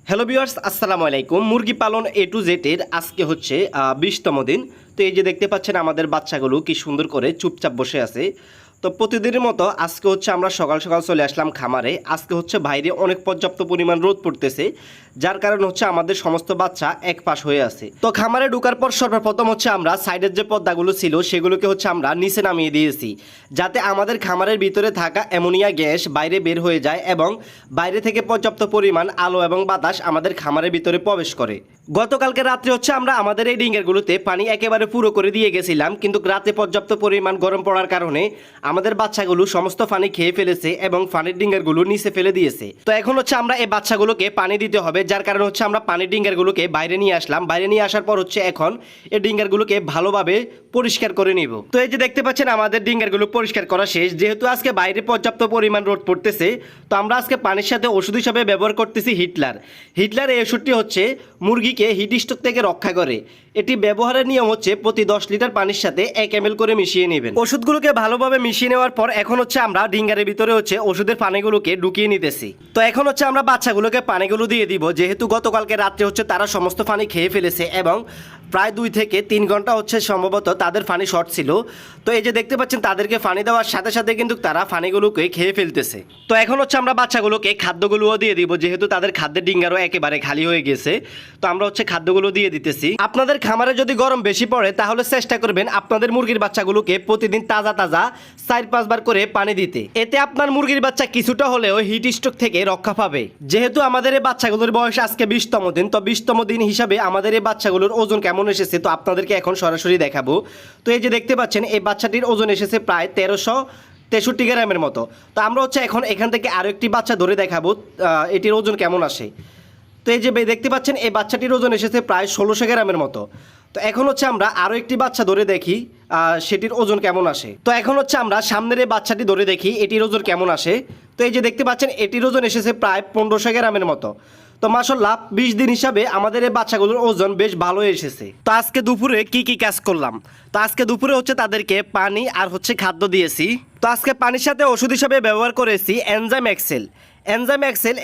Hello viewers, আসসালামু আলাইকুম। মুরগি পালন এ টু জেড আজকে হচ্ছে 20তম দিন। তো এই যে দেখতে পাচ্ছেন আমাদের বাচ্চাগুলো কি সুন্দর করে চুপচাপ বসে আছে। তো প্রতিদিনের মতো আজকে হচ্ছে আমরা সকাল সকাল চলে আসলাম খামারে। আজকে হচ্ছে বাইরে অনেক পর্যাপ্ত পরিমাণ রোদ পড়তেছে, যার কারণে হচ্ছে আমাদের সমস্ত বাচ্চা এক পাশ হয়ে আছে। তো খামারে ঢোকার পর সর্বপ্রথম হচ্ছে আমরা সাইডের যে পর্দাগুলো ছিল সেগুলোকে হচ্ছে আমরা নিচে নামিয়ে দিয়েছি, যাতে আমাদের খামারের ভিতরে থাকা অ্যামোনিয়া গ্যাস বাইরে বের হয়ে যায় এবং বাইরে থেকে পর্যাপ্ত পরিমাণ আলো এবং বাতাস আমাদের খামারের ভিতরে প্রবেশ করে। গতকালকে রাত্রে হচ্ছে আমরা আমাদের এই ডিঙ্গারগুলোতে পানি একেবারে পুরো করে দিয়ে গেছিলাম, কিন্তু রাতে পর্যাপ্ত পরিমাণ গরম পড়ার কারণে আমাদের বাচ্চাগুলো সমস্ত পানি খেয়ে ফেলেছে এবং পানির ডিঙ্গারগুলো নিচে ফেলে দিয়েছে। তো এখন হচ্ছে আমরা এই বাচ্চাগুলোকে পানি দিতে হবে, যার কারণে হচ্ছে আমরা পানির ডিঙ্গারগুলোকে বাইরে নিয়ে আসলাম। বাইরে নিয়ে আসার পর হচ্ছে এখন এই ডিঙ্গারগুলোকে ভালোভাবে পরিষ্কার করে নিব। তো এই যে দেখতে পাচ্ছেন আমাদের ডিঙ্গারগুলো পরিষ্কার করা শেষ। যেহেতু আজকে বাইরে পর্যাপ্ত পরিমাণ রোদ পড়তেছে, তো আমরা আজকে পানির সাথে ওষুধ হিসাবে ব্যবহার করতেছি হিটলার। এই ওষুধটি হচ্ছে মুরগিকে হিট স্ট্রোক থেকে রক্ষা করে। এটি ব্যবহারের নিয়ম হচ্ছে প্রতি 10 লিটার পানির সাথে 1 ml করে মিশিয়ে নেবেন। ওষুধগুলোকে ভালোভাবে মিশিয়ে নেওয়ার পর এখন হচ্ছে আমরা ডিঙ্গারের ভিতরে হচ্ছে ওষুধের পানিগুলোকে ঢুকিয়ে নিতেছি। তো এখন হচ্ছে আমরা বাচ্চাগুলোকে পানিগুলো দিয়ে দিব, যেহেতু গতকালকে রাত্রে হচ্ছে তারা সমস্ত পানি খেয়ে ফেলেছে এবং প্রায় 2 থেকে 3 ঘন্টা হচ্ছে সম্ভবত তাদের পানি শর্ট ছিল। তো এই যে দেখতে পাচ্ছেন তাদেরকে পানি দেওয়ার সাথে সাথে কিন্তু তারা পানিগুলোকে খেয়ে ফেলতেছে। তো এখন হচ্ছে আমরা বাচ্চাগুলোকে খাদ্যগুলোও দিয়ে দিব, যেহেতু তাদের খাদ্যের ডিঙ্গারও একেবারে খালি হয়ে গেছে। তো আমরা হচ্ছে খাদ্যগুলো দিয়ে দিতেছি। আপনাদের খামারে যদি গরম বেশি পড়ে তাহলে চেষ্টা করবেন আপনাদের মুরগির বাচ্চাগুলোকে প্রতিদিন তাজা তাজা 4-5 বার করে পানি দিতে। এতে আপনার মুরগির বাচ্চা কিছুটা হলেও হিট স্ট্রোক থেকে রক্ষা পাবে। যেহেতু আমাদের এই বাচ্চাগুলোর বয়স আজকে 20তম দিন, তো 20তম দিন হিসাবে আমাদের এই বাচ্চাগুলোর ওজন কেমন এসেছে তো আপনাদেরকে এখন সরাসরি দেখাবো। তো এই যে দেখতে পাচ্ছেন এই বাচ্চাটির ওজন এসেছে প্রায় 1363 গ্রামের মতো। তো আমরা হচ্ছে এখন এখান থেকে আরও একটি বাচ্চা ধরে দেখাবো এটির ওজন কেমন আসে। তো এই যে দেখতে পাচ্ছেন এই বাচ্চাটির ওজন এসেছে প্রায় 1600 গ্রামের মতো। তো এখন হচ্ছে আমরা আরও একটি বাচ্চা ধরে দেখি সেটির ওজন কেমন আসে। তো এখন হচ্ছে আমরা সামনের এই বাচ্চাটি ধরে দেখি এটির ওজন কেমন আসে। তো এই যে দেখতে পাচ্ছেন এটির ওজন এসেছে প্রায় 1500 গ্রামের মতো। তো মাশাআল্লাহ 20 দিন হিসাবে আমাদের এই বাচ্চাগুলোর ওজন বেশ ভালো এসেছে। তো আজকে দুপুরে কি কাজ করলাম, তো আজকে দুপুরে হচ্ছে তাদেরকে পানি আর হচ্ছে খাদ্য দিয়েছি। তো আজকে পানির সাথে ওষুধ হিসাবে ব্যবহার করেছি এনজাইম এক্সেল।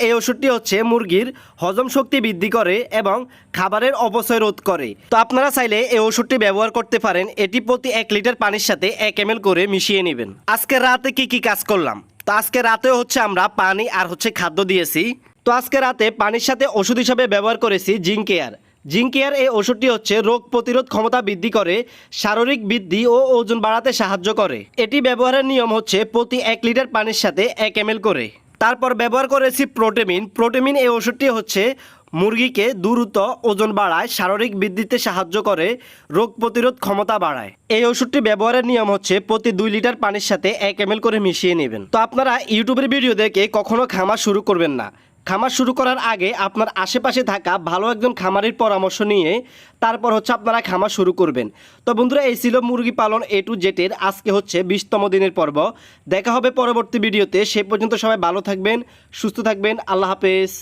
এই ওষুধটি হচ্ছে মুরগির হজম শক্তি বৃদ্ধি করে এবং খাবারের অপচয় রোধ করে। তো আপনারা চাইলে এই ওষুধটি ব্যবহার করতে পারেন। এটি প্রতি 1 লিটার পানির সাথে 1 ml করে মিশিয়ে নেবেন। আজকে রাতে কি কাজ করলাম, তো আজকে রাতেও হচ্ছে আমরা পানি আর হচ্ছে খাদ্য দিয়েছি। তো আজকে রাতে পানির সাথে ওষুধ হিসাবে ব্যবহার করেছি জিঙ্কেয়ার। এই ওষুধটি হচ্ছে রোগ প্রতিরোধ ক্ষমতা বৃদ্ধি করে, শারীরিক বৃদ্ধি ও ওজন বাড়াতে সাহায্য করে। এটি ব্যবহারের নিয়ম হচ্ছে প্রতি 1 লিটার পানির সাথে 1 ml করে। তারপর ব্যবহার করেছি প্রোটিমিন। এই ওষুধটি হচ্ছে মুরগিকে দ্রুত ওজন বাড়ায়, শারীরিক বৃদ্ধিতে সাহায্য করে, রোগ প্রতিরোধ ক্ষমতা বাড়ায়। এই ওষুধটি ব্যবহারের নিয়ম হচ্ছে প্রতি 2 লিটার পানির সাথে 1 ml করে মিশিয়ে নেবেন। তো আপনারা ইউটিউবের ভিডিও দেখে কখনো খামার শুরু করবেন না। খামার শুরু করার আগে আপনার আশেপাশে থাকা ভালো একজন খামারের পরামর্শ নিয়ে তারপর হচ্ছে আপনারা খামার শুরু করবেন। তো বন্ধুরা, এই ছিল মুরগি পালন এ টু জেড আজকে হচ্ছে 20তম দিনের পর্ব। দেখা হবে পরবর্তী ভিডিওতে। সে পর্যন্ত সবাই ভালো থাকবেন, সুস্থ থাকবেন। আল্লাহ হাফেজ।